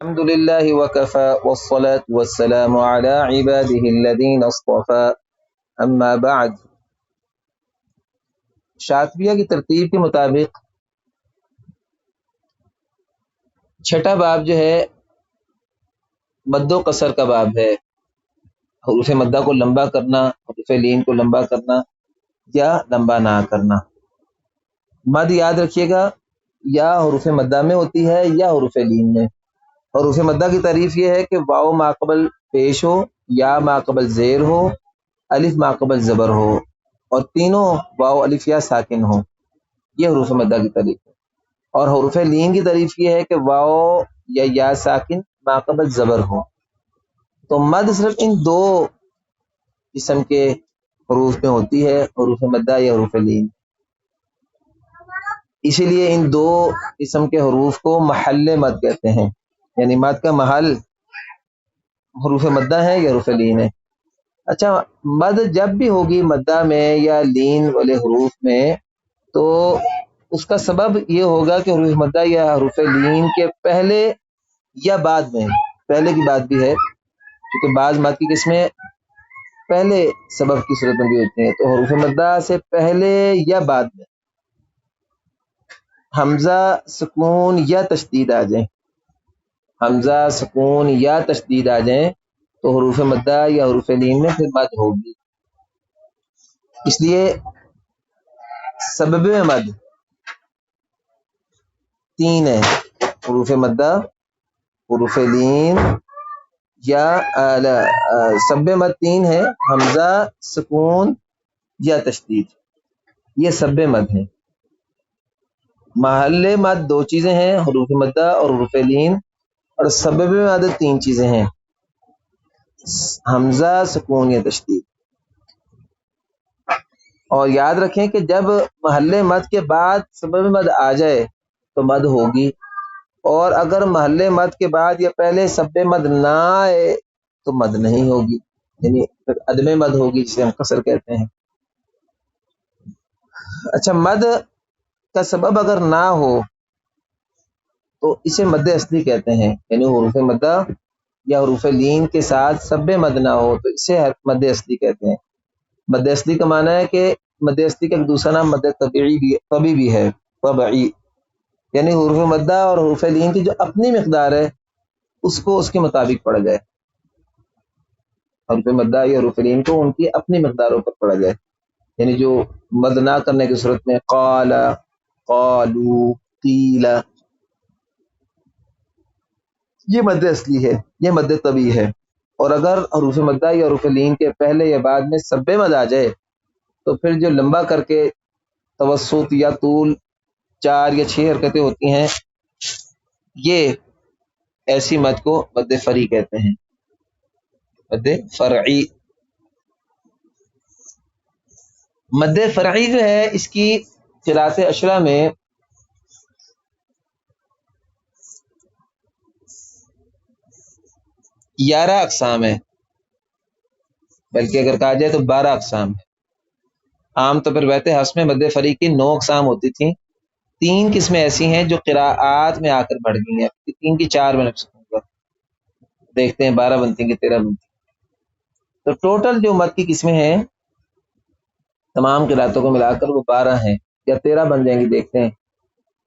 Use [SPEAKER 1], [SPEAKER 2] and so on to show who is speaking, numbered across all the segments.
[SPEAKER 1] الحمد للہ وکفى والصلاة والسلام على عباده الذین اصطفى اما بعد. شاطبیہ کی ترتیب کے مطابق چھٹا باب جو ہے مد و قصر کا باب ہے. حروف مدہ کو لمبا کرنا، حروف لین کو لمبا کرنا یا لمبا نہ کرنا. مد یاد رکھیے گا یا حروف مدہ میں ہوتی ہے یا حروف لین میں. حروف مدہ کی تعریف یہ ہے کہ واو ماقبل پیش ہو، یا ماقبل زیر ہو، الف ماقبل زبر ہو اور تینوں واو الف یا ساکن ہو. یہ حروف مدہ کی تعریف ہے. اور حروف لین کی تعریف یہ ہے کہ واو یا ساکن ماقبل زبر ہو. تو مد صرف ان دو قسم کے حروف میں ہوتی ہے، حروف مدہ یا حروف لین. اسی لیے ان دو قسم کے حروف کو محل مد کہتے ہیں، یعنی مد کا محل حروف مدہ ہے یا حروف لین ہے. اچھا، مد جب بھی ہوگی مدہ میں یا لین والے حروف میں تو اس کا سبب یہ ہوگا کہ حروف مدہ یا حروف لین کے پہلے یا بعد میں، پہلے کی بات بھی ہے کیونکہ بعض مد کی قسمیں پہلے سبب کی صورت میں بھی ہوتی ہیں. تو حروف مدہ سے پہلے یا بعد میں حمزہ سکون یا تشدید آ جائیں، حمزہ سکون یا تشدید آ جائیں تو حروف مدہ یا حروف لین میں پھر مد ہوگی. اس لیے سبب مد تین ہے، حروف مدہ، حروف لین یا سبب مد تین ہے، حمزہ سکون یا تشدید. یہ سبب مد ہے. محل مد دو چیزیں ہیں، حروف مدہ اور حروف لین، اور سبب مد تین چیزیں ہیں، حمزہ سکون یا تشدید. اور یاد رکھیں کہ جب محل مد کے بعد سبب مد آ جائے تو مد ہوگی، اور اگر محل مد کے بعد یا پہلے سبب مد نہ آئے تو مد نہیں ہوگی، یعنی عدم مد ہوگی جسے ہم قصر کہتے ہیں. اچھا، مد کا سبب اگر نہ ہو تو اسے مد اصلی کہتے ہیں، یعنی حروف مدہ یا حروف لین کے ساتھ سبب مد نہ ہو تو اسے مد اصلی کہتے ہیں. مد اصلی کا معنی ہے کہ مد اصلی کا ایک دوسرا نام مد طبیعی بھی ہے، طبعی، یعنی حروف مدہ اور حروف لین کی جو اپنی مقدار ہے اس کو اس کے مطابق پڑھا جائے. حروف مدہ یا حروف لین کو ان کی اپنی مقداروں پر پڑھا جائے، یعنی جو مد نہ کرنے کی صورت میں قال، قالو، قیل، یہ مد اصلی ہے، یہ مد طبیعی ہے. اور اگر حروف مدہ یا حروف لین کے پہلے یا بعد میں سبب مد آ جائے تو پھر جو لمبا کر کے توسط یا طول 4 یا 6 حرکتیں ہوتی ہیں، یہ ایسی مد کو مد فرعی کہتے ہیں، مد فرعی. مد فرعی جو ہے اس کی قراءت اشرا میں 11 اقسام ہے، بلکہ اگر کہا جائے تو 12 اقسام ہے. عام طور پر ویسے حس میں مد فرعی کی 9 اقسام ہوتی تھیں. 3 قسمیں ایسی ہیں جو قراءات میں آ کر بڑھ گئی ہیں، 3 کی 4 میں نقصان گا، دیکھتے ہیں 12 بنتی ہیں کہ 13 بنتی ہیں. تو ٹوٹل جو مد کی قسمیں ہیں تمام قراءتوں کو ملا کر وہ 12 ہیں یا 13 بن جائیں گی، دیکھتے ہیں.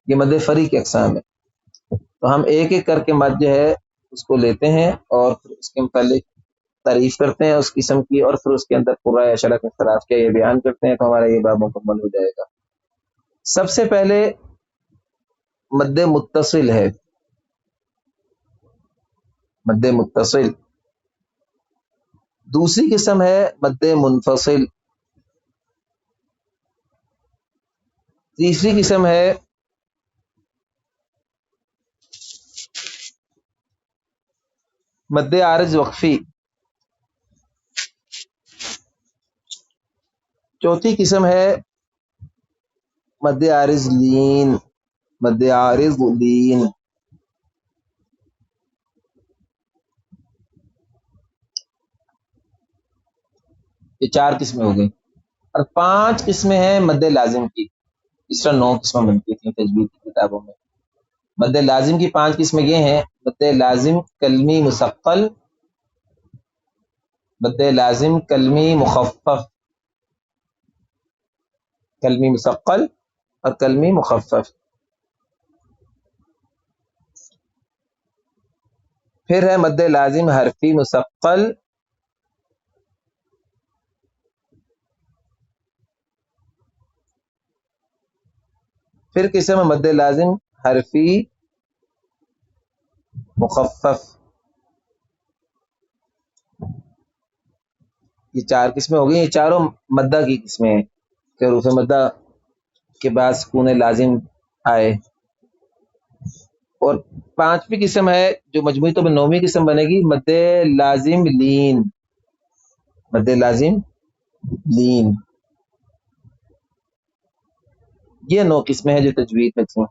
[SPEAKER 1] یہ مد فرعی کی اقسام ہے. تو ہم ایک ایک کر کے مد جو ہے اس کو لیتے ہیں اور پھر اس کے متعلق تعریف کرتے ہیں اس قسم کی، اور پھر اس کے اندر قرۂ اشرا کا اختلاف کیا یہ بیان کرتے ہیں، تو ہمارا یہ باب مکمل ہو جائے گا. سب سے پہلے مد متصل ہے، مد متصل. دوسری قسم ہے مد منفصل. تیسری قسم ہے مد عارض وقفی. چوتھی قسم ہے مد عارض لین، مد عارض لین. یہ 4 قسمیں ہو گئی، اور 5 قسمیں ہیں مد لازم کی. اس طرح 9 قسمیں بنتی تھیں تجوید کی کتابوں میں. مد لازم کی 5 قسمیں یہ ہیں: مد لازم کلمی مثقل، مد لازم کلمی مخفف، کلمی مثقل اور کلمی مخفف. پھر ہے مد لازم حرفی مثقل، پھر قسم ہے مد لازم حرفی مخفف. یہ 4 قسمیں ہو گئی. یہ چاروں مدہ کی قسمیں ہیں کہ حروف مدہ کے بعد سکون لازم آئے. اور 5ویں قسم ہے جو مجموعی طور پر 9ویں قسم بنے گی، مد لازم لین. مد لازم لین یہ 9 قسمیں ہیں جو تجوید میں تھیں.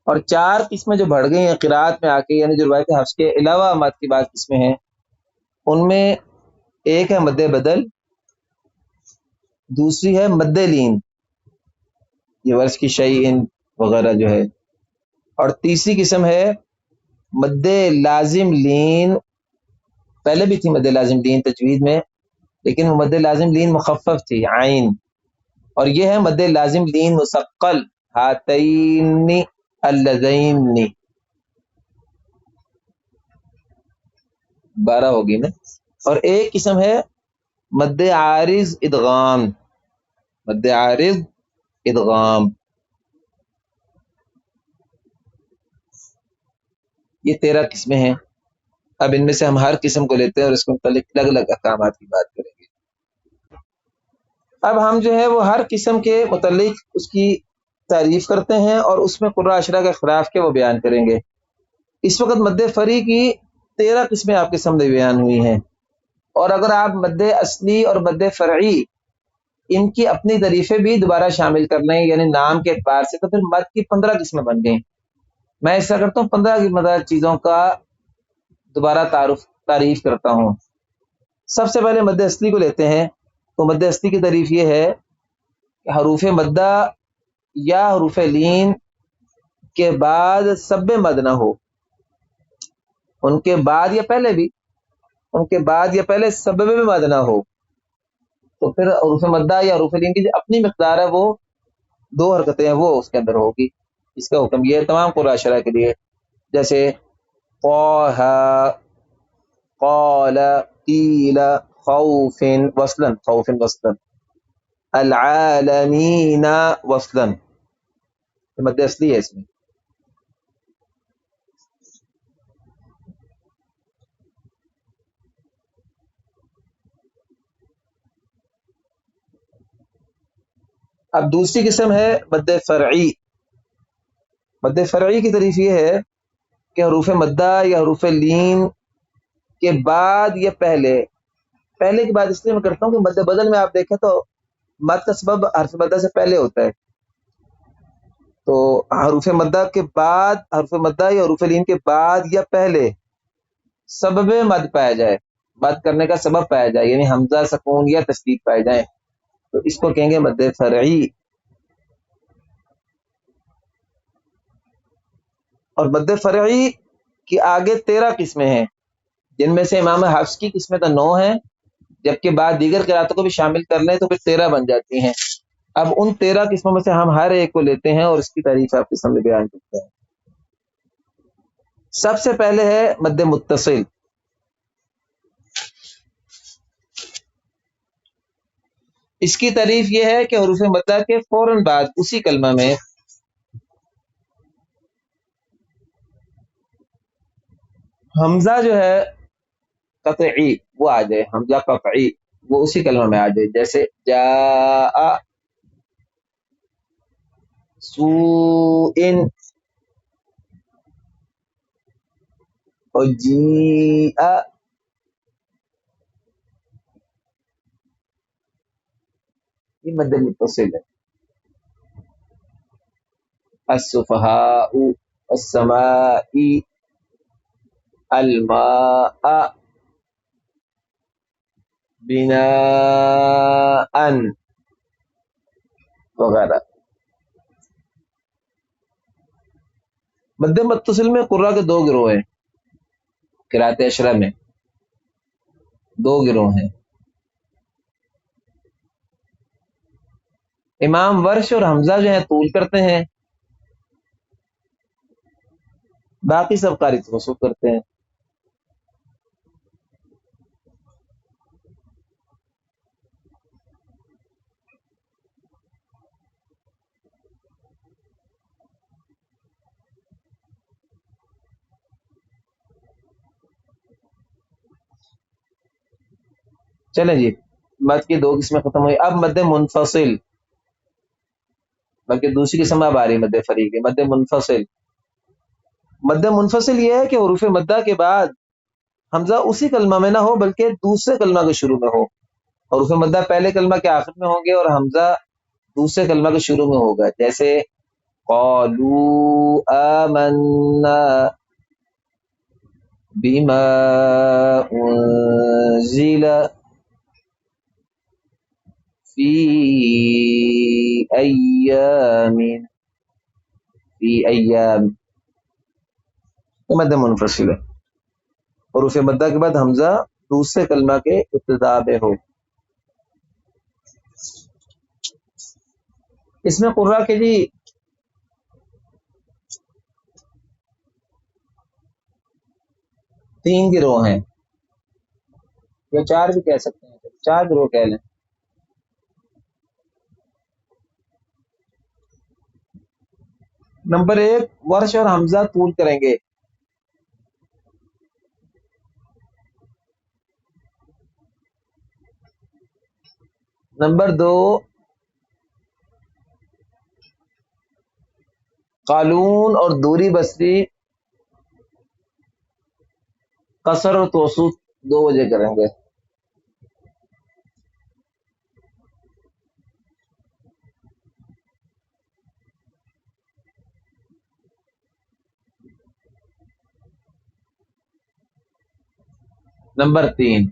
[SPEAKER 1] اور 4 قسمیں جو بڑھ گئی ہیں قرات میں آ کے، یعنی جو روایت حفظ کے علاوہ مد کی بعض قسمیں ہیں، ان میں ایک ہے مد بدل، دوسری ہے مد لین، یہ ورش کی شیئن وغیرہ جو ہے، اور تیسری قسم ہے مد لازم لین. پہلے بھی تھی مد لازم لین تجوید میں، لیکن وہ مد لازم لین مخفف تھی عین. اور یہ ہے مد لازم لین مثقل ہاتین اللذین. 12 ہوگی نا. اور ایک قسم ہے مد عارض ادغام. مد عارض ادغام یہ 13 قسمیں ہیں. اب ان میں سے ہم ہر قسم کو لیتے ہیں اور اس کے متعلق الگ الگ احکامات کی بات کریں گے. اب ہم جو ہے وہ ہر قسم کے متعلق اس کی تعریف کرتے ہیں اور اس میں قرآن اشرا کے اختلاف کے وہ بیان کریں گے. اس وقت مد فری کی 13 قسمیں آپ کے سامنے بیان ہوئی ہیں، اور اگر آپ مد اصلی اور مد فرعی ان کی اپنی تعریفیں بھی دوبارہ شامل کر لیں، یعنی نام کے اعتبار سے، تو پھر مد کی 15 قسمیں بن گئیں. میں ایسا کرتا ہوں 15 کی مدد چیزوں کا دوبارہ تعریف کرتا ہوں. سب سے پہلے مد اصلی کو لیتے ہیں. تو مد اصلی کی تعریف یہ ہے کہ حروف مدہ یا حروف لین کے بعد سب مد نہ ہو، ان کے بعد یا پہلے بھی، ان کے بعد یا پہلے سبب میں مد نہ ہو، تو پھر حروف مدہ یا حروف لین کی جو اپنی مقدار ہے وہ 2 حرکتیں ہیں وہ اس کے اندر ہوگی. اس کا حکم یہ ہے تمام قرآن شرح کے لیے، جیسے طہ، قال، قیل، خوف وصلا، خوف وصلا، العالمین وصلا. مد اصلی ہے اس میں. اب دوسری قسم ہے مد فرعی. مد فرعی کی تعریف یہ ہے کہ حروف مدہ یا حروف لین کے بعد یا پہلے کی بات اس لیے میں کرتا ہوں کہ مد بدل میں آپ دیکھیں تو مد کا سبب حرف مدہ سے پہلے ہوتا ہے. تو حروف مدہ کے بعد، حروف مدہ یا حروف لین کے بعد یا پہلے سبب مد پایا جائے، مد کرنے کا سبب پایا جائے، یعنی حمزہ، سکون یا تشدید پائے جائیں، تو اس کو کہیں گے مد فرعی. اور مد فرعی کی آگے 13 قسمیں ہیں، جن میں سے امام حفص کی قسمیں تو 9 ہیں، جبکہ بعد دیگر قراتوں کو بھی شامل کر لیں تو پھر 13 بن جاتی ہیں. اب ان 13 قسموں میں سے ہم ہر ایک کو لیتے ہیں اور اس کی تعریف آپ کے سامنے بیان کرتے ہیں. سب سے پہلے ہے مد متصل. اس کی تعریف یہ ہے کہ حروف مدہ کے فوراً بعد اسی کلمہ میں حمزہ جو ہے قطعی وہ آ جائے، حمزہ قطعی وہ اسی کلمہ میں آ جائے، جیسے جاء، سوء، وجیء. یہ مد متصل ہے. السفہاء، السماء، الماء، بناء وغیرہ. مد متصل میں قرہ کے دو گروہ ہیں، قرات اشرہ میں دو گروہ ہیں، امام ورش اور حمزہ جو ہیں طول کرتے ہیں، باقی سب قاری توسط کرتے ہیں۔ چلیں جی، مد کی دو قسمیں ختم ہوئی، اب مد منفصل، بلکہ دوسری قسم اب آ رہی مد فریق ہے، مد منفصل۔ مد منفصل یہ ہے کہ حروف مدہ کے بعد حمزہ اسی کلمہ میں نہ ہو بلکہ دوسرے کلمہ کے شروع میں ہو، حروف مدہ پہلے کلمہ کے آخر میں ہوں گے اور حمزہ دوسرے کلمہ کے شروع میں ہوگا، جیسے قالوا آمنا بما انزل فی ایام، فی ایام، یہ مد منفصل ہے، حروف مدہ کے بعد حمزہ دوسرے کلمہ کے ابتدا میں ہو۔ اس میں قرہ کے جی تین گروہ ہیں، یا چار بھی کہہ سکتے ہیں، چار گروہ کہہ لیں۔ نمبر ایک، ورش اور حمزہ طول کریں گے، نمبر دو، قالون اور دوری بصری قصر اور توسط دو وجہ کریں گے، نمبر تین،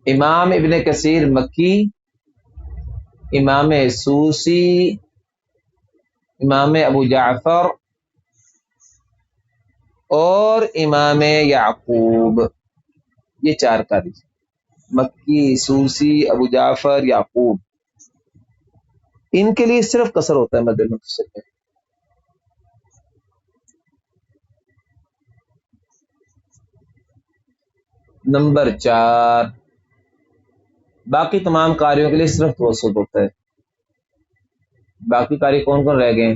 [SPEAKER 1] امام ابن کثیر مکی، امام سوسی، امام ابو جعفر اور امام یعقوب، یہ چار قاری، مکی، سوسی، ابو جعفر، یعقوب، ان کے لیے صرف قصر ہوتا ہے مد منفصل میں۔ نمبر چار، باقی تمام قاریوں کے لیے صرف توسط ہوتا ہے۔ باقی قاری کون کون رہ گئے؟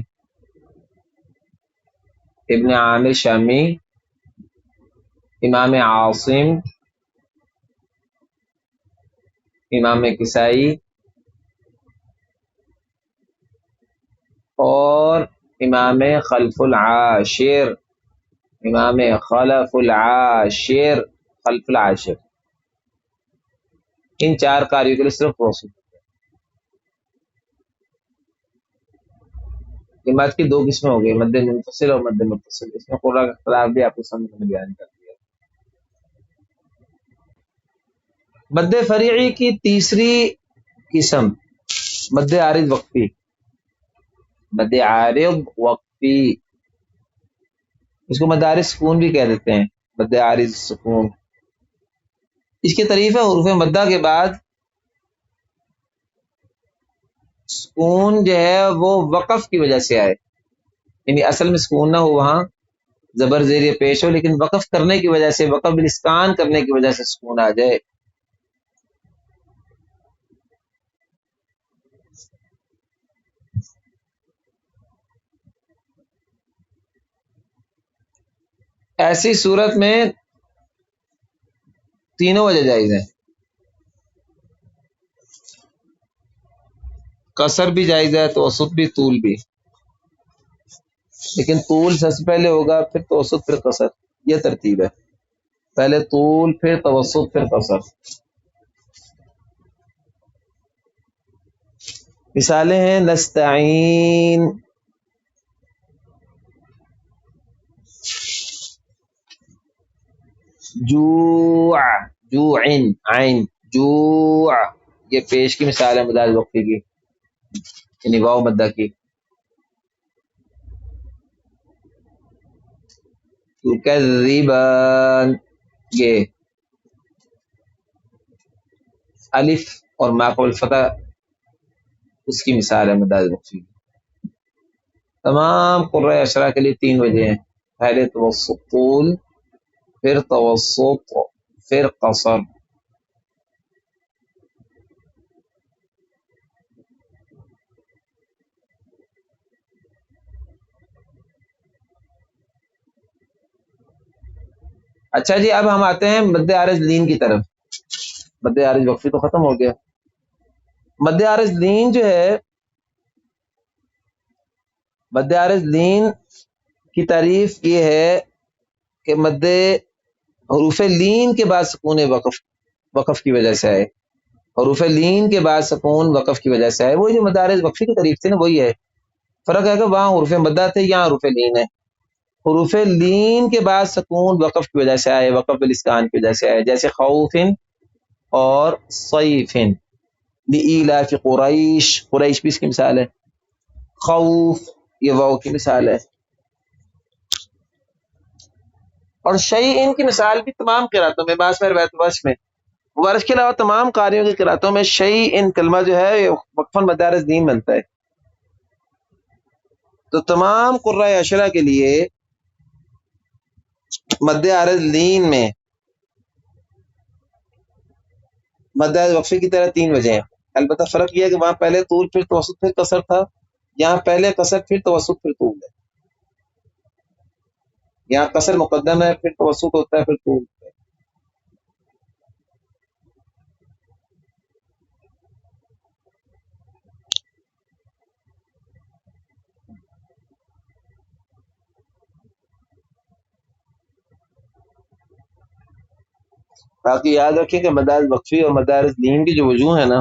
[SPEAKER 1] ابن عامر شامی، امام عاصم، امام کسائی اور امام خلف العاشر، امام خلف العاشر، خلف العاشر، ان چار قاریوں کے لیے صرف توسط۔ یہ مد کی دو قسمیں ہو گئی، مد منفصل اور مد متصل، اس میں قرآن کا اختلاف بھی آپ کو سمجھ میں بیان کر دیا۔ مد فریعی کی تیسری قسم مد عارض وقفی، مد عارض وقفی، اس کو مد عارض سکون بھی کہہ دیتے ہیں، مد عارض سکون۔ اس کی تعریف ہے حروف مدہ کے بعد سکون جو ہے وہ وقف کی وجہ سے آئے، یعنی اصل میں سکون نہ ہو، وہاں زبر زیر پیش ہو، لیکن وقف کرنے کی وجہ سے، وقف بالاسکان کرنے کی وجہ سے سکون آ جائے۔ ایسی صورت میں تینوں وجہ جائز ہیں، قصر بھی جائز ہے، توسط بھی، طول بھی، لیکن طول سب سے پہلے ہوگا، پھر توسط، پھر قصر، یہ ترتیب ہے، پہلے طول، پھر توسط، پھر قصر۔ مثالیں ہیں نستعین، جوع، جوعن، عین، جوع، یہ پیش کی مثال ہے مدارج وقفی کی، یعنی واو مدہ کی۔ تکذبان، یہ الف اور ما قبل فتح اس کی مثال ہے مدارس وقفی. تمام قرۂ اشرا کے لیے تین وجہ ہیں. پہلے توسط طول، پھر توسط، پھر قصر. اچھا جی، اب ہم آتے ہیں مد عارض لین کی طرف. مد عارض وقفی تو ختم ہو گیا. مد عارض لین جو ہے، مد عارض لین کی تعریف یہ ہے کہ مد حروف لین کے بعد سکون وقف کی وجہ سے آئے. حروف لین کے بعد سکون وقف کی وجہ سے آئے. وہ جو مد عارض وقفی کی تعریف تھی نا، وہی ہے. فرق ہے کہ وہاں حروف مدہ تھے، یہاں حروف لین ہے. حروف لین کے بعد سکون وقف کی وجہ سے آئے، وقف بالاسکان کی وجہ سے آئے. جیسے خوفن اور صیفن. لإیلاف قریش، قریش بھی اس کی مثال ہے. خوف یہ واو کی مثال ہے. اور شیئن کی مثال بھی تمام قراتوں میں، باس میں، روایت ورش میں، ورش کے علاوہ تمام قاریوں کی قراتوں میں شیئن کلمہ جو ہے وقفاً مد عارض لین بنتا ہے. تو تمام قرۂ اشرا کے لیے مد عارض لین میں مد عارض وقفی کی طرح تین وجہ ہیں. البتہ فرق یہ ہے کہ وہاں پہلے طول پھر توسط پھر قصر تھا، یہاں پہلے قصر پھر توسط پھر طول ہے. یہاں قصر مقدم ہے، پھر توسط ہوتا ہے، پھر طول. باقی یاد رکھیں کہ مدارس وقفی اور مدارس لین کی جو وجوہ ہیں نا،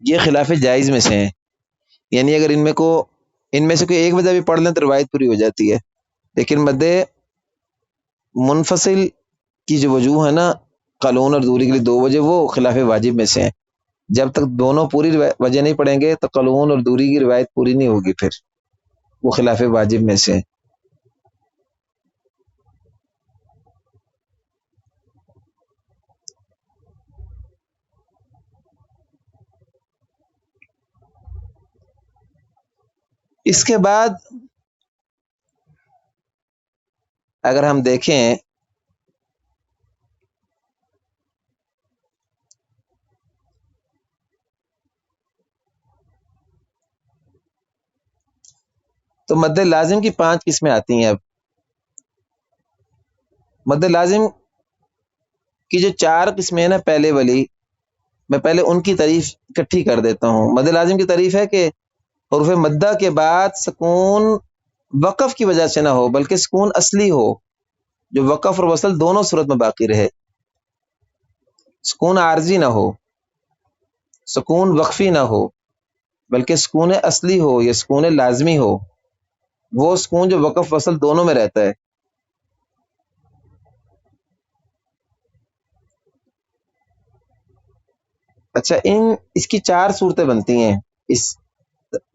[SPEAKER 1] یہ خلاف جائز میں سے ہیں. یعنی اگر ان میں سے کوئی ایک وجہ بھی پڑھ لیں تو روایت پوری ہو جاتی ہے. لیکن مد منفصل کی جو وجوہ ہے نا، قلون اور دوری کے لیے دو وجہ، وہ خلاف واجب میں سے ہیں. جب تک دونوں پوری وجہ نہیں پڑھیں گے تو قلون اور دوری کی روایت پوری نہیں ہوگی، پھر وہ خلاف واجب میں سے ہیں. اس کے بعد اگر ہم دیکھیں تو مد لازم کی 5 قسمیں آتی ہیں. اب مد لازم کی جو 4 قسمیں ہیں نا، پہلے والی، میں پہلے ان کی تعریف اکٹھی کر دیتا ہوں. مد لازم کی تعریف ہے کہ حروف مدہ کے بعد سکون وقف کی وجہ سے نہ ہو، بلکہ سکون اصلی ہو جو وقف اور وصل دونوں صورت میں باقی رہے. سکون عارضی نہ ہو، سکون وقفی نہ ہو، بلکہ سکون اصلی ہو یا سکون لازمی ہو. وہ سکون جو وقف وصل دونوں میں رہتا ہے. اچھا، اس کی 4 صورتیں بنتی ہیں اس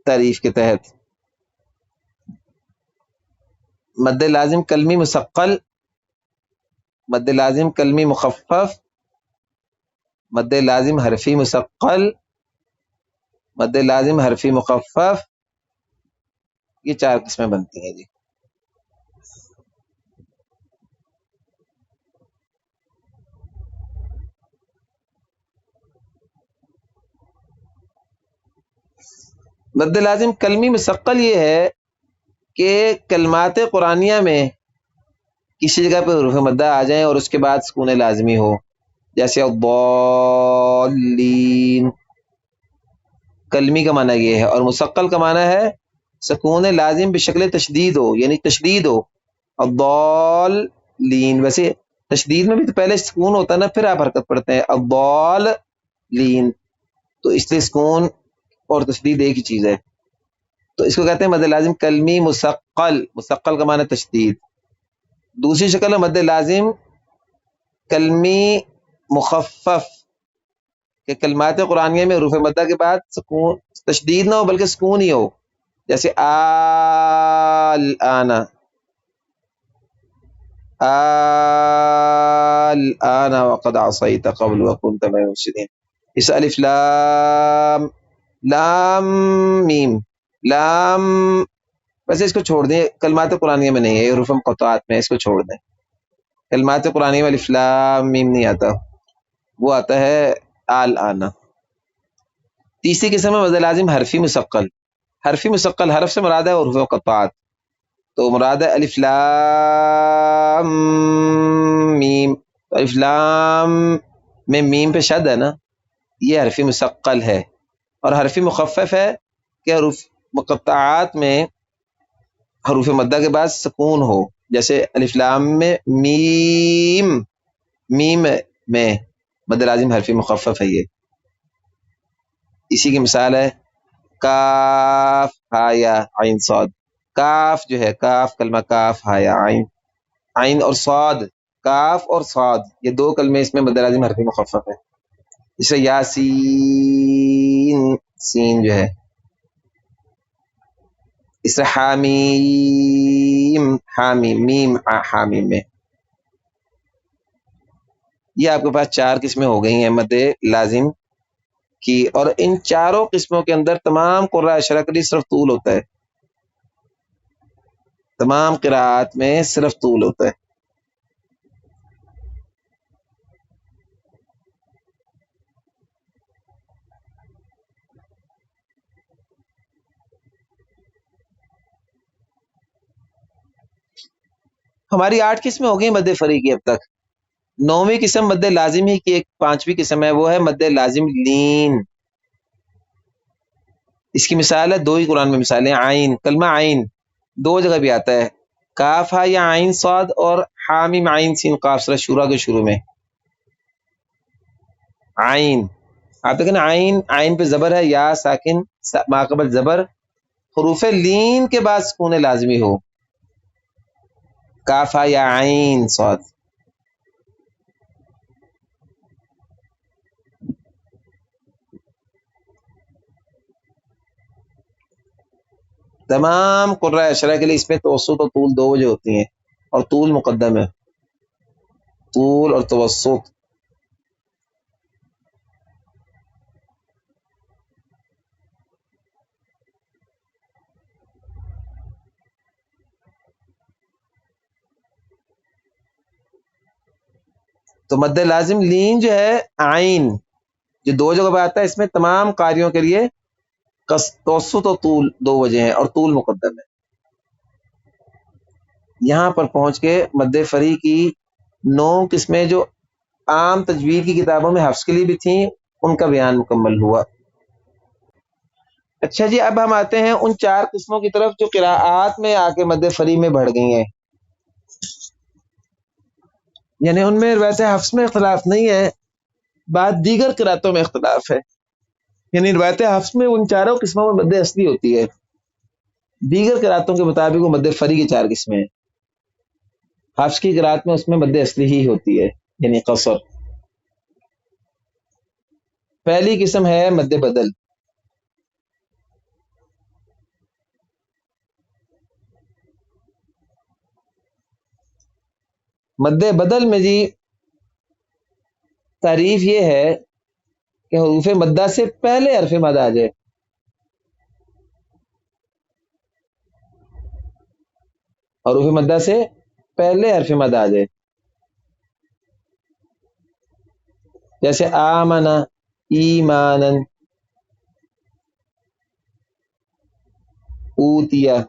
[SPEAKER 1] تعریف کے تحت. مد لازم کلمی مثقل، مد لازم کلمی مخفف، مد لازم حرفی مثقل، مد لازم حرفی مخفف. یہ 4 قسمیں بنتی ہیں جی. مد لازم کلمی مثقل یہ ہے کہ کلمات قرآنیہ میں کسی جگہ پہ حروف مدہ آ جائیں اور اس کے بعد سکون لازمی ہو. جیسے الضالین، کلمی کا معنی یہ ہے، اور مثقل کا معنی ہے سکون لازم بشکل تشدید ہو، یعنی تشدید ہو. الضالین، ویسے تشدید میں بھی تو پہلے سکون ہوتا ہے نا، پھر آپ حرکت پڑھتے ہیں الضالین، تو اس لیے سکون اور تشدید ایک ہی چیز ہے. تو اس کو کہتے ہیں مد لازم کلمی مثقل. مثقل کا معنی تشدید. دوسری شکل ہے مد لازم کلمی مخفف، کہ کلمات قرآنیہ میں حروف مدہ کے بعد سکون تشدید نہ ہو بلکہ سکون ہی ہو. جیسے آلآن، الآن وقد عصيت قبل وكنت من المفسدين. اس الف لام لام میم لام، ویسے اس کو چھوڑ دیں، کلمات قرآنیہ میں نہیں ہے، یہ حروف مقطعات میں، اس کو چھوڑ دیں. کلمات قرآنیہ میں الف لام میم نہیں آتا، وہ آتا ہے الآن. تیسری قسم ہے مد لازم حرفی مثقل. حرفی مثقل حرف سے مراد ہے حروف مقطعات، تو مراد ہے الف لام میم. الف لام میں میم پہ شد ہے نا، یہ حرفی مثقل ہے. اور حرفی مخفف ہے کہ حروف مقطعات میں حروف مدہ کے بعد سکون ہو، جیسے الف لام میں میم، میم میں مد لازم حرفی مخفف ہے یہ. اسی کی مثال ہے کاف ہا یا عین صاد. کاف جو ہے، کاف کلمہ کاف ہا یا عین، عین اور صاد، کاف اور صاد یہ دو کلمے اس میں مد لازم حرفی مخفف ہے. جیسے یاسین، سین جو ہے. اس سے حامیم، حامیم میم حامیم میں. یہ آپ کے پاس چار قسمیں ہو گئی ہیں مد لازم کی، اور ان چاروں قسموں کے اندر تمام قراء اشرا کے لیے صرف طول ہوتا ہے، تمام قراءات میں صرف طول ہوتا ہے. ہماری 8 قسمیں ہو گئی مد فری کی اب تک. 9ویں قسم مد لازم ہی کی ایک 5ویں قسم ہے، وہ ہے مد لازم لین. اس کی مثال ہے، دو ہی قرآن میں مثالیں. عین، کلمہ عین دو جگہ بھی آتا ہے، کاف ہا یا عین صاد اور حامیم عین سین قاف سورہ شورا کے شروع میں. عین آپ دیکھیں نا، عین، عین پہ زبر ہے، یا ساکن ماقبل زبر، حروف لین کے بعد سکون لازمی ہو، کاف ہا یا عین صاد. تمام قراء اشرا کے لیے اس میں توسط اور طول دو وجہ ہوتی ہیں، اور طول مقدم ہے، طول اور توسط. تو مد لازم لین جو ہے عین، جو دو جگہ پہ آتا ہے، اس میں تمام قاریوں کے لیے توسط اور طول دو وجہ ہیں، اور طول مقدم ہے. یہاں پر پہنچ کے مد فری کی 9 قسمیں جو عام تجوید کی کتابوں میں حفظ کے لیے بھی تھیں، ان کا بیان مکمل ہوا. اچھا جی، اب ہم آتے ہیں ان 4 قسموں کی طرف جو قراءات میں آ کے مد فری میں بڑھ گئی ہیں. یعنی ان میں روایت حفظ میں اختلاف نہیں ہے، بات دیگر قراءتوں میں اختلاف ہے. یعنی روایت حفظ میں ان چاروں قسموں میں مد اصلی ہوتی ہے، دیگر قراءتوں کے مطابق وہ مد فری کی 4 قسمیں ہیں. حفظ کی قراءت میں اس میں مد اصلی ہی ہوتی ہے، یعنی قصر. پہلی قسم ہے مد بدل. مد بدل میں جی تعریف یہ ہے کہ حروف مدہ سے پہلے حرف مد آ جائے. حروف مدہ سے پہلے حرف مد آ جائے، جیسے آمنا، ایمانن، اوتیا.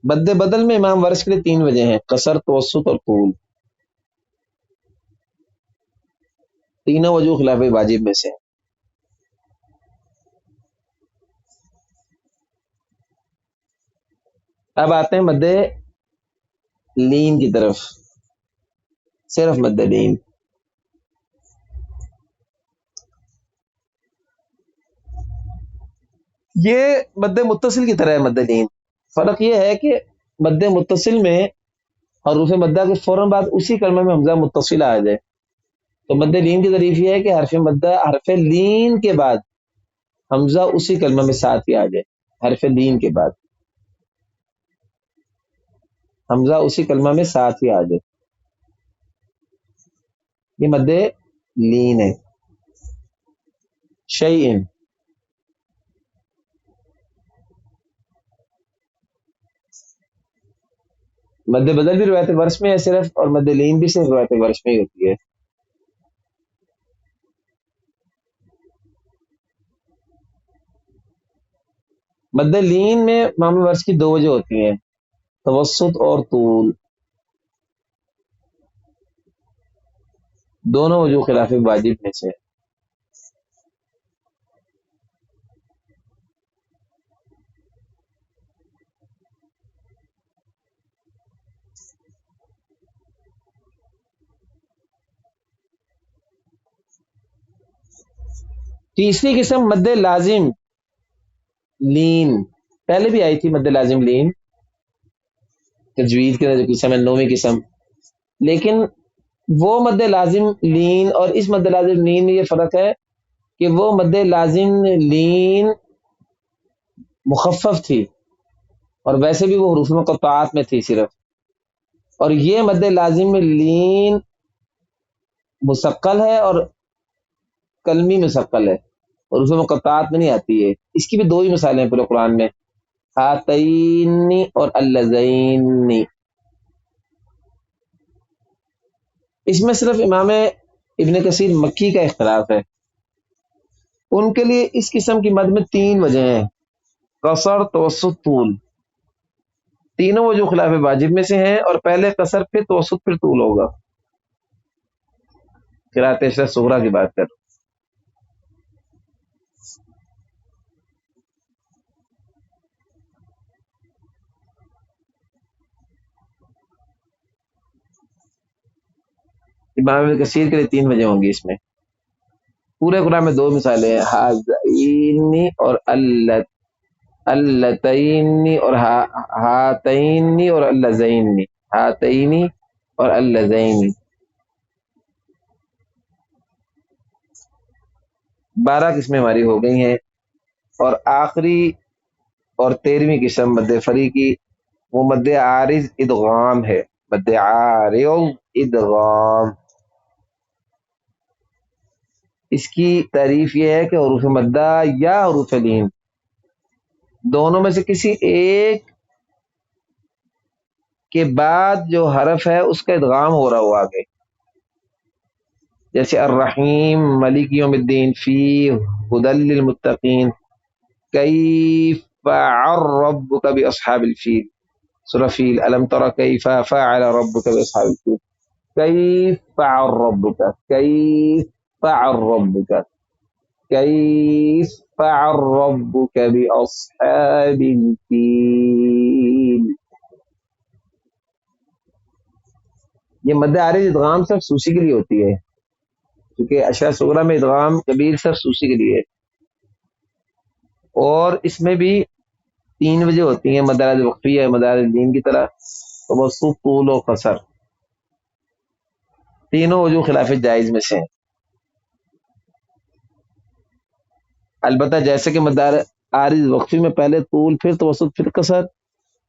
[SPEAKER 1] مد بدل میں امام ورش کے لیے 3 وجہ ہیں، قصر، توسط اور طول. تینوں وجوہ خلاف واجب میں سے. اب آتے ہیں مد لین کی طرف، صرف مد لین. یہ مد متصل کی طرح ہے مد لین. فرق یہ ہے کہ مد متصل میں حروف مدہ کے فوراً بعد اسی کلمہ میں حمزہ متصل آ جائے. تو مد لین کی ظریف یہ ہے کہ حرف مدہ حرف لین کے بعد حمزہ اسی کلمہ میں ساتھ ہی آ جائے. حرف لین کے بعد حمزہ اسی کلمہ میں ساتھ ہی آ جائے. یہ مد لین ہے. شیئن. مد بدل بھی روایت ورش میں ہے صرف، اور مد لین بھی صرف روایت ورش میں ہی ہوتی ہے. مد لین میں امام ورش کی دو وجہ ہوتی ہیں، توسط اور طول. دونوں وجوہ خلاف واجب میں سے. تیسری قسم مد لازم لین، پہلے بھی آئی تھی مد لازم لین تجوید کے جو قسم ہے، 9ویں قسم. لیکن وہ مد لازم لین اور اس مد لازم لین میں یہ فرق ہے کہ وہ مد لازم لین مخفف تھی، اور ویسے بھی وہ حروف مقطعات میں تھی صرف. اور یہ مد لازم لین مثقل ہے اور کلمی مثقل ہے، حروف مقطعات میں نہیں آتی ہے. اس کی بھی دو ہی مثالیں ہیں پورے قرآن میں، ہاتینی اور اللذینی. اس میں صرف امام ابن کثیر مکی کا اختلاف ہے. ان کے لیے اس قسم کی مد میں 3 وجہ ہیں، قصر، توسط، طول. تینوں وجہ خلاف واجب میں سے ہیں، اور پہلے قصر پھر توسط پھر طول ہوگا. قرأت صغریٰ کی بات کر. امام ابن کثیر کے لیے 3 وجہ ہوں گی اس میں. پورے قرآن میں 2 مثالیں ہیں، ہازینی اور اللتینی اور ہاتینی اور اللذینی. ہاتینی اور اللذینی 12 قسمیں ہماری ہو گئی ہیں. اور آخری اور 13ویں قسم مد فری کی، وہ مد عارض ادغام ہے. مد عارض ادغام، اس کی تعریف یہ ہے کہ حروف مدہ یا حروف لین دونوں میں سے کسی ایک کے بعد جو حرف ہے اس کا ادغام ہو رہا ہو آگے. جیسے الرحیم، مالک یوم الدین، فی ہدی للمتقین، کیف فعل ربک باصحاب الفیل، سورہ فیل، الم تر کیف فعل ربک باصحاب الفیل. کیف فعل ربک، کیف فعل ربک، کیف فعل ربک باصحاب الفیل. یہ مد عارض ادغام صرف سوسی کے لیے ہوتی ہے، کیونکہ اشعار صغریٰ میں ادغام کبیر صرف سوسی کے لیے ہے. اور اس میں بھی 3 وجہ ہوتی ہیں، مد عارض وقفی ہے مد عارض لین کی طرح، توسط، طول و قصر. تینوں وجوہ خلاف جائز میں سے ہیں. البتہ جیسے کہ مد عارض وقفی میں پہلے طول پھر توسط پھر قصر،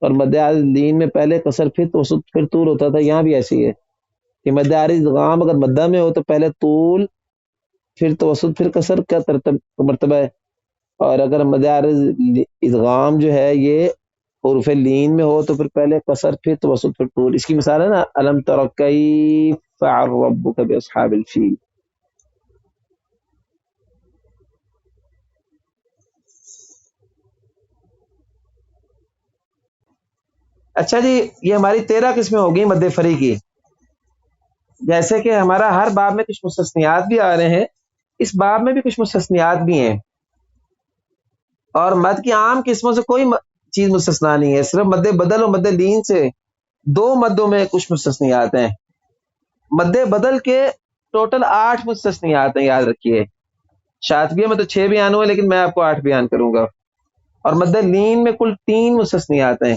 [SPEAKER 1] اور مد عارض لین میں پہلے قصر پھر توسط پھر طول ہوتا تھا، یہاں بھی ایسی ہے کہ مد عارض ادغام اگر مدہ میں ہو تو پہلے طول پھر توسط پھر قصر کا مرتبہ ہے، اور اگر مد عارض ادغام جو ہے یہ حروف لین میں ہو تو پھر پہلے قصر پھر توسط پھر طول. اس کی مثال ہے نا، الم تر کیف فعل ربک باصحاب الفیل. اچھا جی، یہ ہماری 13 قسمیں ہو گئی مد فری کی. جیسے کہ ہمارا ہر باب میں کچھ مستثنیات بھی آ رہے ہیں، اس باب میں بھی کچھ مستثنیات بھی ہیں، اور مد کی عام قسموں سے کوئی چیز مستثنا نہیں ہے، صرف مد بدل اور مد لین سے 2 مدوں میں کچھ مستثنیات ہیں. مد بدل کے ٹوٹل 8 مستثنیات ہیں، یاد رکھیے. شاطبیہ میں تو 6 بیان ہوئے، لیکن میں آپ کو 8 بیان کروں گا. اور مد لین میں کل 3 مستثنیات ہیں.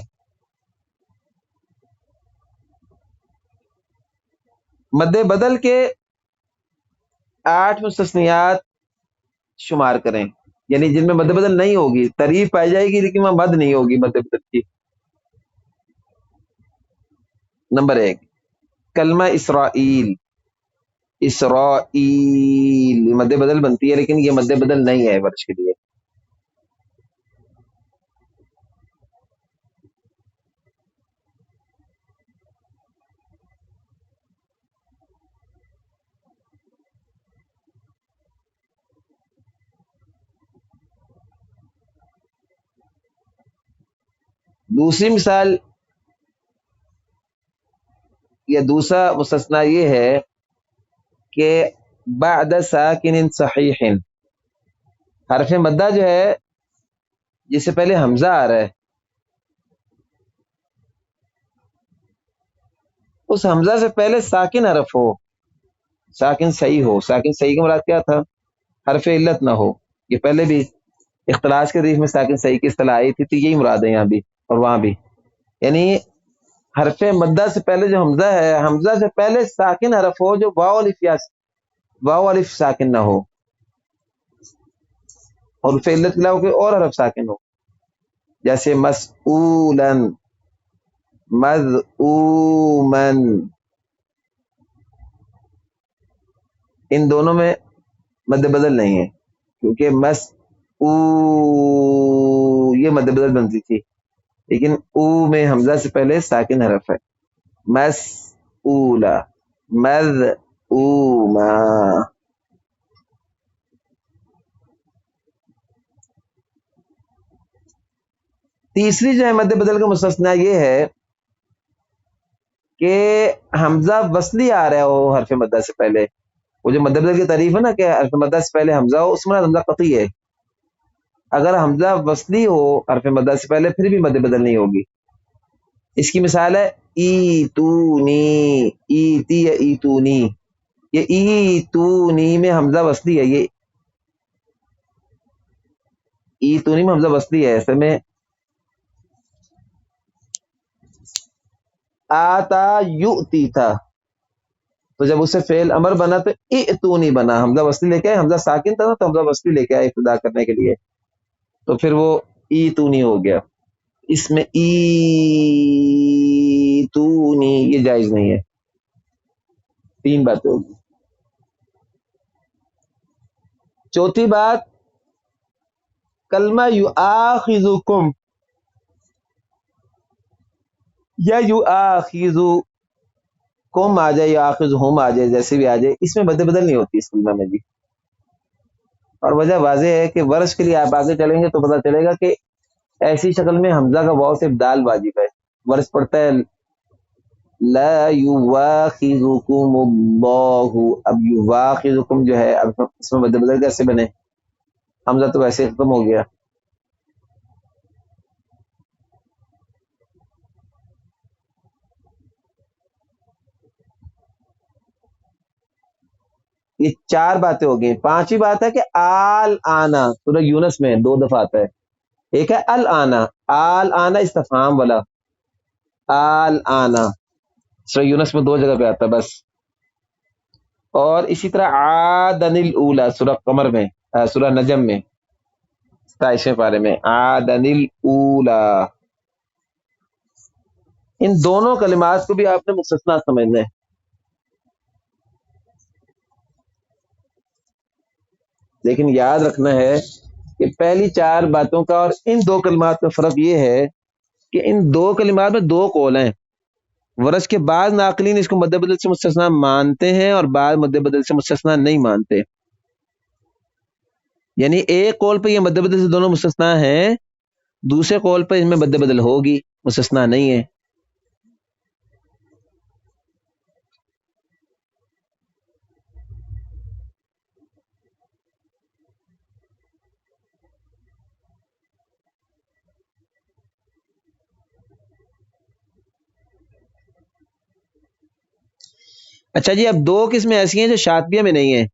[SPEAKER 1] مد بدل کے 8 مستثنیات شمار کریں، یعنی جن میں مد بدل نہیں ہوگی، تعریف پائی جائے گی لیکن وہاں مد نہیں ہوگی مد بدل کی. نمبر 1 کلمہ اسرائیل. اسرائیل مد بدل بنتی ہے لیکن یہ مد بدل نہیں ہے ورش کے لیے. دوسری مثال یا دوسرا مستثنا یہ ہے کہ بعد ساکن صحیح، حرف مدہ جو ہے جس سے پہلے حمزہ آ رہا ہے، اس حمزہ سے پہلے ساکن حرف ہو، ساکن صحیح ہو. ساکن صحیح کا مراد کیا تھا؟ حرف علت نہ ہو. یہ پہلے بھی اختلاس کے حدیث میں ساکن صحیح کی اصطلاح آئی تھی، تو یہی مراد ہے یہاں بھی اور وہاں بھی. یعنی حرف مدہ سے پہلے جو حمزہ ہے، حمزہ سے پہلے ساکن حرف ہو جو واو الف یا واو الف ساکن نہ ہو، اور حرف علت کے علاوہ کوئی اور حرف ساکن ہو، جیسے مسئولن، مذعومن. ان دونوں میں مد بدل نہیں ہے کیونکہ یہ مد بدل بنتی تھی، لیکن او میں حمزہ سے پہلے ساکن حرف ہے. مسئولہ، مذعومہ. تیسری جو ہے مد بدل کا مستثنا یہ ہے کہ حمزہ وصلی آ رہا ہو حرف مدہ سے پہلے. وہ جو مد بدل کی تعریف ہے نا کہ حرف مدہ سے پہلے حمزہ ہو، اس میں حمزہ قطعی ہے. اگر حمزہ وصلی ہو حرف مدہ سے پہلے پھر بھی مد بدل نہیں ہوگی. اس کی مثال ہے ایتونی، ایتی یا ایتونی. یہ ایتونی میں حمزہ وصلی ہے، یہ ایتونی میں حمزہ وصلی ہے. ایسے میں آتا یؤتی تھا، تو جب اس سے فعل امر بنا تو ائتونی بنا. حمزہ وصلی لے کے آئے، حمزہ ساکن تھا نا تو حمزہ وصلی لے کے آئے ابتدا کرنے کے لیے، تو پھر وہ ایتونی ہو گیا. اس میں ایتونی یہ جائز نہیں ہے. 3 باتیں ہوگی. چوتھی بات کلمہ یؤاخذکم یا یؤاخذکم آ جائے، یؤاخذہم آ جائے، جیسے بھی آ جائے، اس میں مد بدل نہیں ہوتی اس کلمہ میں جی. اور وجہ واضح ہے کہ ورش کے لیے آپ آگے چلیں گے تو پتہ چلے گا کہ ایسی شکل میں حمزہ کا واو سے ابدال واجب ہے. ورش پڑھتا ہے لا یواخذکم اللہ، اب یواخذکم جو ہے اب اس میں مد بدل کیسے بنے؟ حمزہ تو ویسے ختم ہو گیا. یہ 4 باتیں ہو گئی. 5ویں بات ہے کہ آل آنا سورہ یونس میں 2 دفعہ آتا ہے. ایک ہے الآنا، آل آنا استفہام والا، آل آنا سورہ یونس میں 2 جگہ پہ آتا ہے بس. اور اسی طرح عادن الاولی سورہ قمر میں، سورہ نجم میں 27ویں پارے میں عادن الاولی. ان دونوں کلمات کو بھی آپ نے مستثنا سمجھنا ہے. لیکن یاد رکھنا ہے کہ پہلی 4 باتوں کا اور ان 2 کلمات میں فرق یہ ہے کہ ان 2 کلمات میں 2 قول ہیں. ورش کے بعض ناقلین اس کو مد بدل سے مستثنا مانتے ہیں اور بعض مد بدل سے مستثنا نہیں مانتے. یعنی ایک قول پہ یہ مد بدل سے دونوں مستثنا ہیں، دوسرے قول پہ اس میں مد بدل ہوگی، مستثنا نہیں ہے. اچھا جی، اب 2 قسمیں ایسی ہیں جو شاطبیہ میں نہیں ہیں،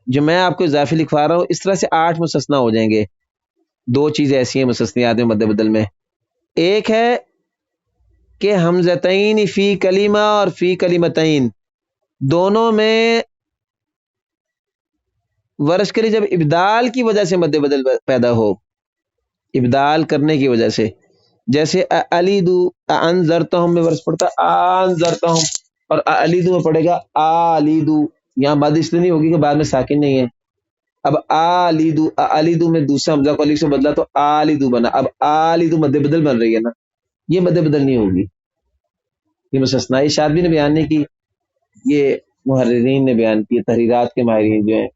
[SPEAKER 1] جو میں آپ کو اضافی لکھوا رہا ہوں. اس طرح سے 8 مستثنا ہو جائیں گے. دو چیزیں ایسی ہیں مستثنیات میں مد بدل میں، ایک ہے کہ حمزتین فی کلمہ اور فی کلمتین دونوں میں ورش کے لیے جب ابدال کی وجہ سے مد بدل پیدا ہو، ابدال کرنے کی وجہ سے، جیسے الیدو انذرتہم میں ورش پڑتا انذرتہم، اور الیدو میں پڑے گا آلیدو، یہاں مد اس لیے نہیں ہوگی کہ بعد میں ساکن نہیں ہے۔ اب آلیدو، آلیدو میں دوسرا حمزہ کو الف سے بدلا تو آلیدو بنا، اب آلیدو مد بدل بن رہی ہے نا، یہ مد بدل نہیں ہوگی، یہ مستثنا، یہ شاطبی نے بیان نہیں کی، یہ محررین نے بیان کی، تحریرات کے ماہرین جو ہیں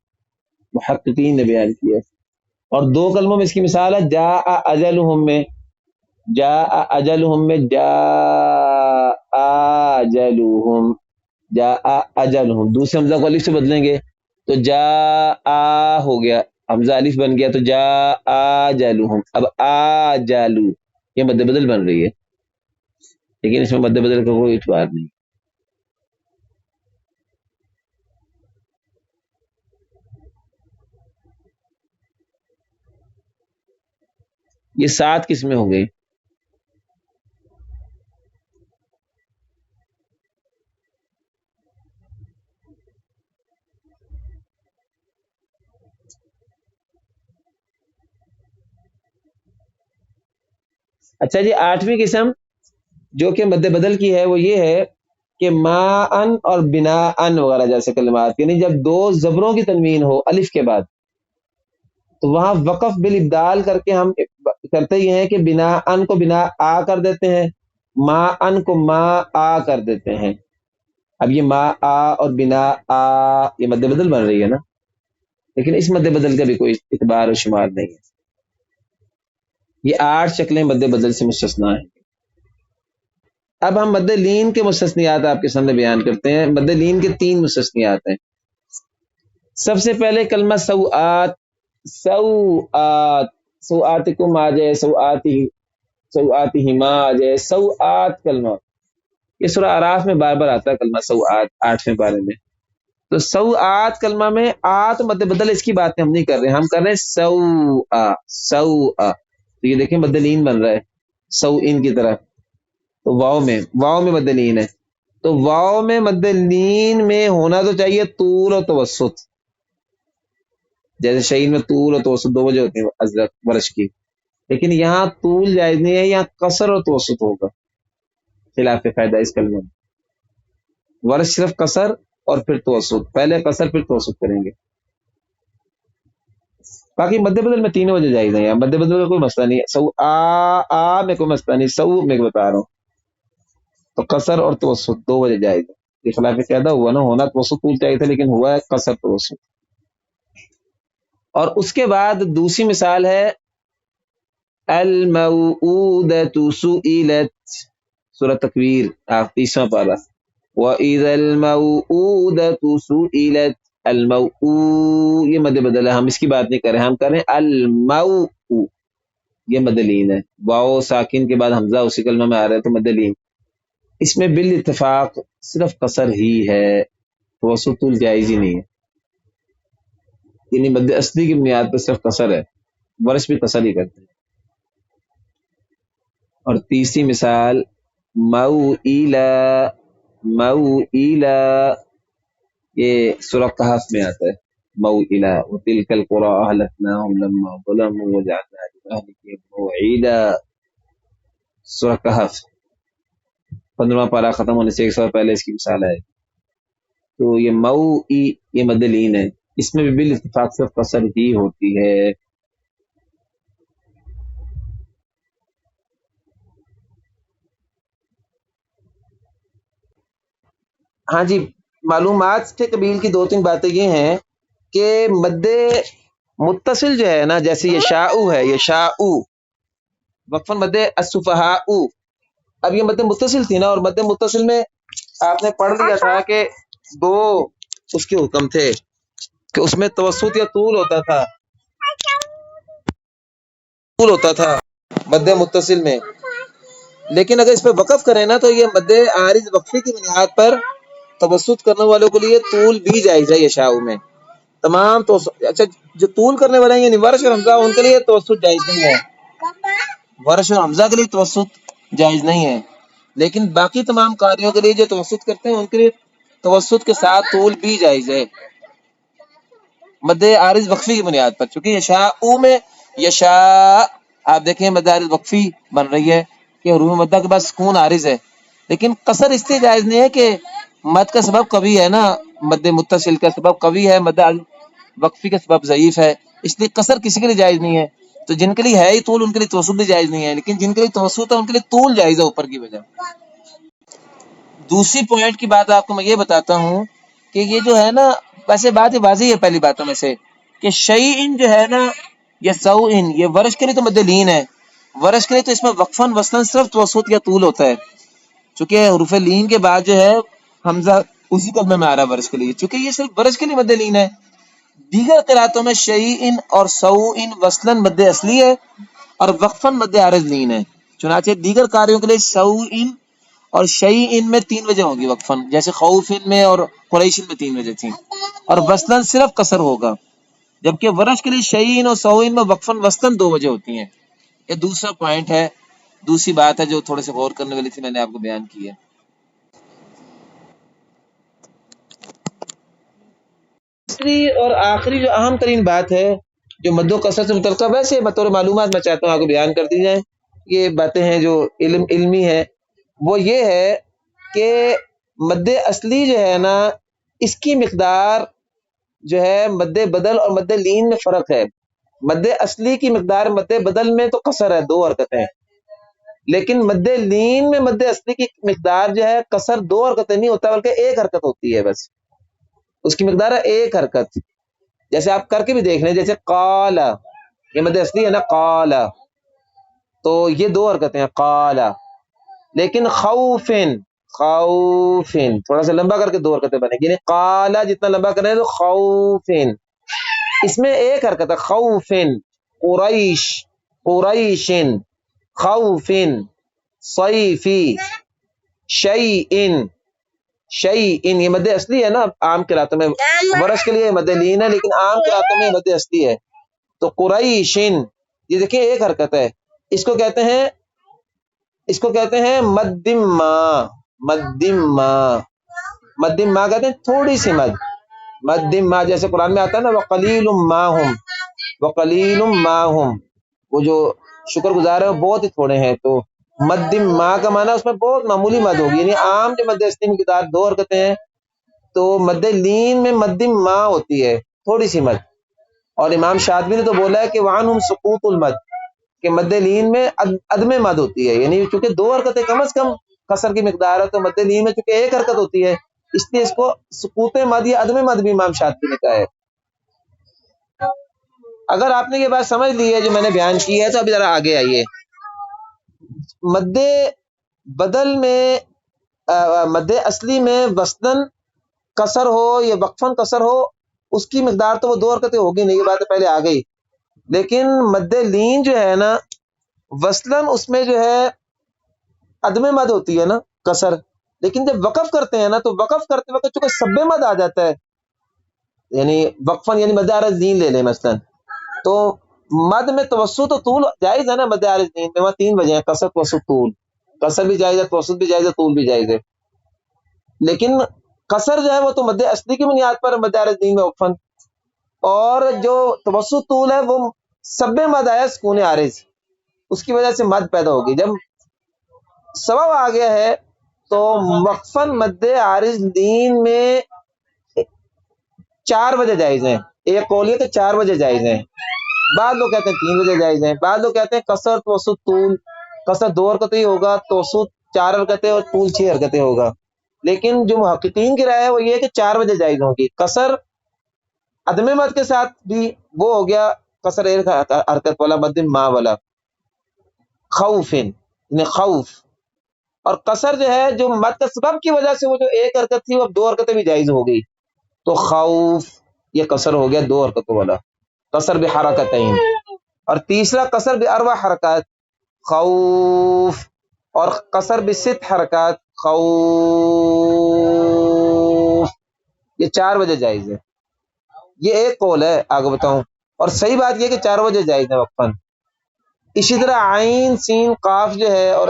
[SPEAKER 1] محققین نے بیان کیا۔ اور دو کلموں میں اس کی مثال ہے جاء اجلہم میں، جاء اجلہم میں جاء اجلہم، جاء اجلہم، دوسرے حمزہ کو الف سے بدلیں گے تو جاء ہو گیا، حمزہ الف بن گیا تو جاء اجلہم، اب اجلو یہ مد بدل بن رہی ہے، لیکن اس میں مد بدل کا کوئی اعتبار نہیں۔ یہ 7 قسمیں ہو گئی۔ اچھا جی، 8ویں قسم جو کہ مد بدل کی ہے وہ یہ ہے کہ ما ان اور بنا ان وغیرہ جیسے کلمات، یعنی جب دو زبروں کی تنوین ہو الف کے بعد تو وہاں وقف بالابدال کر کے ہم کرتے یہ ہیں کہ بنا ان کو بنا آ کر دیتے ہیں، ما ان کو ما آ کر دیتے ہیں۔ اب یہ ما آ اور بنا آ یہ مد بدل بن رہی ہے نا، لیکن اس مد بدل کا بھی کوئی اعتبار و شمار نہیں ہے۔ یہ 8 شکلیں مد بدل سے مستثنا ہیں۔ اب ہم مد لین کے مستثنیات آپ کے سامنے بیان کرتے ہیں۔ مد لین کے 3 مستثنیات ہیں۔ سب سے پہلے کلمہ سوآت، سوآت، سوآتکم آ جائے، سوآتہما آ جائے، سوآت کلمہ، یہ سورہ اعراف میں بار بار آتا ہے کلمہ سوآت 8ویں پارے میں۔ تو سوآت کلمہ میں آت مد بدل اس کی بات ہم نہیں کر رہے، ہم کر رہے ہیں سوآ، سوآ، تو یہ دیکھیں مد لین بن رہا ہے سو ان کی طرح، تو واؤ میں مد لین ہے، تو واؤ میں مد لین میں ہونا تو چاہیے طول و توسط، جیسے شعین میں طول و توسط 2 وجہ ہوتے ہیں ازرق ورش کی، لیکن یہاں طول جائز نہیں ہے، یہاں قصر و توسط ہوگا، خلاف فائدہ اس کلمے میں۔ ورش صرف قصر اور پھر توسط، پہلے قصر پھر توسط کریں گے۔ باقی مد بدل میں 3 وجہ جائز ہیں، مد بدل کا کوئی مسئلہ نہیں ہے، سو آ میں کوئی مسئلہ نہیں، سو میں بتا رہا ہوں، تو قصر اور توسط 2 وجہ جائز ہے۔ یہ خلاف فائدہ ہوا نا، ہونا توسط طول چاہیے تھا لیکن ہوا ہے قصر توسط۔ اور اس کے بعد دوسری مثال ہے الموعودۃ سئلت، سورہ تکویر 30واں پارہ، وَإِذَا الْمَوْعُودَةُ سُئِلَتْ، الموء یہ مد بدل ہے، ہم اس کی بات نہیں کر رہے، ہم کر رہے ہیں الموء، یہ مد لین ہے، واو ساکن کے بعد حمزہ اسی کلمہ میں آ رہا ہے تو مد لین، اس میں بالاتفاق صرف قصر ہی ہے، توسط طول جائز ہی نہیں ہے، یعنی مد اصلی کی بنیاد پہ صرف قصر ہے، ورش بھی قصر ہی کرتے ہیں۔ اور تیسری مثال موئیلا، موئیلا یہ سورہ کہف میں آتا ہے، موئیلا وتلک القری اہلکناہم لما ظلموا وجعلنا لأہلکہم موعیدا، سورہ کہف 15واں پارہ ختم ہونے سے 1 سال پہلے اس کی مثال ہے۔ تو یہ موئی یہ مد لین ہے، اس میں بھی بالاتفاق صرف قصر ہی ہوتی ہے۔ ہاں جی، معلومات کے قبیل کی 2-3 باتیں یہ ہیں کہ مد متصل جو ہے نا، جیسے یہ شاؤ ہے، یہ شاؤ وقفاً مد السفہاء، اب یہ مد متصل تھی نا، اور مد متصل میں آپ نے پڑھ لیا تھا کہ 2 اس کے حکم تھے کہ اس میں توسط یا طول ہوتا تھا، طول ہوتا تھا مد متصل میں، لیکن اگر اس پہ وقف کریں نا تو یہ مد عارض وقفے کی بنیاد پر توسط کرنے والوں کے لیے طول بھی جائز ہے یہ شاؤ میں، تمام اچھا جو طول کرنے والے ہیں یعنی ورش اور حمزہ ان کے لیے توسط جائز نہیں ہے، ورش اور حمزہ کے لیے توسط جائز نہیں ہے، لیکن باقی تمام قاریوں کے لیے جو توسط کرتے ہیں ان کے لیے توسط کے ساتھ طول بھی جائز ہے، مد عارض وقفی کی بنیاد پر، چونکہ یشاء میں یشاء آپ دیکھیں مد عارض وقفی بن رہی ہے کہ حروف مدہ کے بعد سکون عارض ہے، لیکن قصر اس لیے جائز نہیں ہے کہ مد کا سبب قوی ہے نا، مد متصل کا سبب قوی ہے، مد عارض وقفی کا سبب ضعیف ہے، اس لیے قصر کسی کے لیے جائز نہیں ہے، تو جن کے لیے ہے ہی طول ان کے لیے توسط بھی جائز نہیں ہے، لیکن جن کے لیے توسط ہے ان کے لیے طول جائز ہے اوپر کی وجہ۔ دوسری پوائنٹ کی بات آپ کو میں یہ بتاتا ہوں کہ یہ جو ہے نا، ویسے بات یہ واضح ہے پہلی باتوں میں سے کہ شیئن جو ہے نا یا سوئن، یہ ورش کے لیے تو مد لین ہے، ورش کے لیے تو اس میں وقفاً وصلاً صرف توسط یا طول ہوتا ہے، چونکہ حروف لین کے بعد جو ہے حمزہ اسی کلمے میں آ رہا ہے ورش کے لیے، چونکہ یہ صرف ورش کے لیے مد لین ہے۔ دیگر قراتوں میں شیئن اور سوئن وصلاً مد اصلی ہے اور وقفاً مد عارض لین ہے، چنانچہ دیگر قاریوں کے لیے سوئن اور شیئن میں 3 وجہ ہوگی وقفاً، جیسے خوفن میں اور قریشن میں 3 وجہ تھیں، اور وصلاً صرف قصر ہوگا، جبکہ ورش کے لیے شیئن اور سوئن میں وقفاً وصلاً 2 وجہ ہوتی ہیں۔ یہ دوسرا پوائنٹ ہے، دوسری بات ہے جو تھوڑے سے غور کرنے والی تھی، میں نے آپ کو بیان کی ہے۔ تیسری اور آخری جو اہم ترین بات ہے جو مد و قصر سے متعلقہ، ویسے بطور معلومات میں چاہتا ہوں آپ کو بیان کر دی جائیں، یہ باتیں ہیں جو علمی ہے، وہ یہ ہے کہ مد اصلی جو ہے نا اس کی مقدار جو ہے مد بدل اور مد لین میں فرق ہے، مد اصلی کی مقدار مد بدل میں تو قصر ہے 2 حرکتیں، لیکن مد لین میں مد اصلی کی مقدار جو ہے قصر 2 حرکتیں نہیں ہوتا بلکہ 1 حرکت ہوتی ہے، بس اس کی مقدار ہے 1 حرکت، جیسے آپ کر کے بھی دیکھ لیں، جیسے قال یہ مد اصلی ہے نا قال، تو یہ 2 حرکتیں ہیں قال، لیکن خوفن خوفن تھوڑا سا لمبا کر کے 2 حرکتیں بنے گی، یعنی قالا جتنا لمبا کریں تو خوفن، اس میں 1 حرکت ہے خوفن، قریش قریشن، خوفن، صیفی، شیئن شیئن، یہ مد اصلی ہے نا عام قراتوں میں، ورش کے لیے مد لین ہے لیکن عام قراتوں میں مد اصلی ہے، تو قریشن یہ دیکھیں 1 حرکت ہے، اس کو کہتے ہیں مدم ما، مدم ما، مدم ما کہتے ہیں تھوڑی سی مد، مدم ما جیسے قرآن میں آتا ہے نا وقلیل ما ہم، وقلیل ما ہم، وہ جو شکر گزار ہیں وہ بہت ہی تھوڑے ہیں، تو مدم ما کا معنی اس میں بہت معمولی مد ہوگی، یعنی عام جو مد اصلی کی مقدار 2 حرکتیں ہیں، تو مد لین میں مدم ما ہوتی ہے تھوڑی سی مد، اور امام شاطبی نے تو بولا ہے کہ وعنہم سقوط المد، کہ مد لین میں عدم مد ہوتی ہے، یعنی چونکہ 2 حرکتیں کم از کم قصر کی مقدار ہے، تو مد لین میں چونکہ 1 حرکت ہوتی ہے، اس لیے اس کو سقوط مد یا عدم مد بھی امام شاطبی نے کہا ہے۔ اگر آپ نے یہ بات سمجھ لی ہے جو میں نے بیان کی ہے، تو ابھی ذرا آگے آئیے، مد بدل میں مد اصلی میں وصلاً قصر ہو یا وقفاً قصر ہو، اس کی مقدار تو وہ 2 حرکتیں ہوگی نہیں، یہ بات پہلے آ گئی، لیکن مد لین جو ہے نا وصلاً اس میں جو ہے عدم مد ہوتی ہے نا قصر، لیکن جب وقف کرتے ہیں نا تو وقف کرتے وقت چونکہ سب مد آ جاتا ہے، یعنی وقفاً یعنی مد عارض لین لے لیں مثلا، تو مد میں توسط و طول جائز ہے نا، مد عارض لین میں وہاں 3 وجہ ہیں، قصر توسط طول، قصر بھی جائز ہے، توسط بھی جائز ہے، طول بھی جائز ہے، لیکن قصر جو ہے وہ تو مد اصلی کی بنیاد پر مد عارض لین میں وقفاً، اور جو توسط طول ہے وہ سب مد آیا سکون عارض، اس کی وجہ سے مد پیدا ہوگی، جب سبب آ گیا ہے تو وقفاً مد عارض لین میں 4 وجہ جائز ہیں، ایک قول یہ کہ 4 وجہ جائز ہیں، بعض لوگ کہتے ہیں 3 وجہ جائز ہیں، بعض لوگ کہتے ہیں قصر توسط طول، قصر 2 حرکتیں ہی ہوگا، توسط 4 حرکتیں اور طول 6 حرکتیں ہوگا، لیکن جو محققین کی رائے ہے وہ یہ ہے کہ 4 وجہ جائز ہوں گی، قصر عدم مد کے ساتھ بھی وہ ہو گیا قصر 1 حرکت والا، مد ما والا، خوفن یعنی خوف، اور قصر جو ہے جو مد کا سبب کی وجہ سے وہ جو 1 حرکت تھی وہ اب 2 حرکتیں بھی جائز ہو گئی، تو خوف یہ قصر ہو گیا 2 حرکتوں والا، قصر بحرکتین، اور تیسرا قصر باربع حرکات خوف، اور قصر بست حرکات خوف، یہ 4 وجہ جائز ہے، یہ ایک قول ہے آگے بتاؤں، اور صحیح بات یہ کہ 4 وجہ جائز ہے وقفاً۔ اسی طرح عین سین قاف جو ہے اور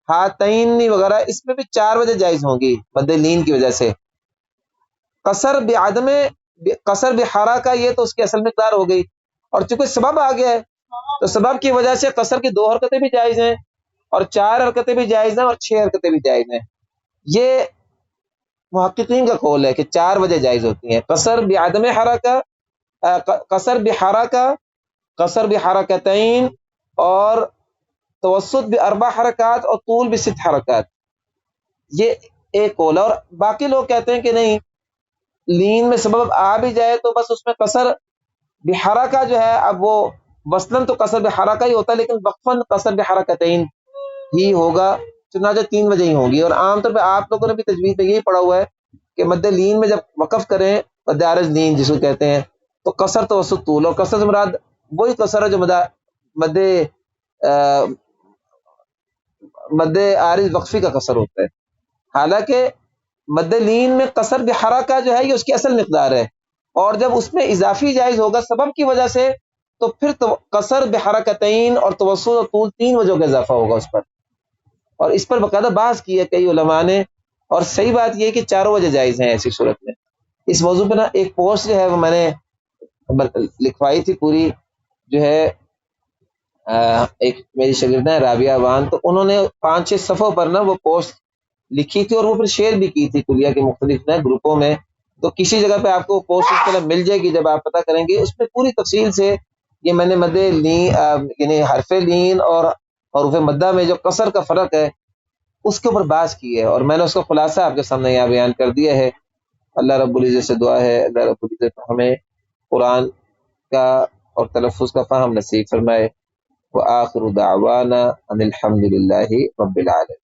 [SPEAKER 1] ہاتین وغیرہ اس میں بھی 4 وجہ جائز ہوں گی مد لین کی وجہ سے۔ قصر بعدم قصر بحرا کا یہ تو اس کی اصل مقدار ہو گئی، اور چونکہ سبب آ گیا ہے تو سبب کی وجہ سے قصر کی 2 حرکتیں بھی جائز ہیں، اور 4 حرکتیں بھی جائز ہیں، اور 6 حرکتیں بھی جائز ہیں۔ یہ محققین کا قول ہے کہ 4 وجہ جائز ہوتی ہیں، قصر بعدم حرکہ، قصر بحرکہ، قصر بحرکتین، اور توسط باربع حرکات، اور طول بست حرکات۔ یہ ایک قول ہے، اور باقی لوگ کہتے ہیں کہ نہیں، لین میں سبب آ بھی جائے تو بس اس میں قصر بحرکہ جو ہے، اب وہ وصلاً تو قصر بحرکہ ہی ہوتا ہے، لیکن وقفاً قصر بحرکتین ہی ہوگا، چنانچہ 3 وجہ ہی ہوں گی۔ اور عام طور پہ آپ لوگوں نے بھی تجوید میں یہی پڑھا ہوا ہے کہ مد لین میں جب وقف کریں، مد عارض لین جس کو کہتے ہیں، تو قصر توسط طول، اور قصر سے مراد وہی قصر ہے جو مد مد عارض وقفی کا قصر ہوتا ہے۔ حالانکہ مد لین میں قصر بحرکہ جو ہے یہ اس کی اصل مقدار ہے، اور جب اس میں اضافی جائز ہوگا سبب کی وجہ سے، تو پھر تو قصر بحرکتین اور توسط اور طول 3 وجہوں کا اضافہ ہوگا اس پر، اور اس پر باقاعدہ بحث کی ہے کئی علماء نے، اور صحیح بات یہ ہے کہ 4 وجہ جائز ہیں ایسی صورت میں۔ اس موضوع پہ نا ایک پوسٹ جو ہے وہ میں نے لکھوائی تھی پوری، جو ہے ایک میری شاگردہ ہے رابعہ وان، تو انہوں نے 5-6 صفحوں پر نا وہ پوسٹ لکھی تھی، اور وہ پھر شیئر بھی کی تھی کلیہ کے مختلف گروپوں میں، تو کسی جگہ پہ آپ کو پوسٹ اس طرح مل جائے گی، جب آپ پتہ کریں گے اس میں پوری تفصیل سے یہ میں نے مد لین یعنی حرف لین اور حروف مدہ میں جو قصر کا فرق ہے اس کے اوپر بحث کی ہے، اور میں نے اس کا خلاصہ آپ کے سامنے یہاں بیان کر دیا ہے۔ اللہ رب العزت سے دعا ہے اللہ رب العزت ہمیں قرآن کا اور تلفظ کا فہم نصیب فرمائے۔ وآخر دعوانا ان الحمد للہ رب العالمین۔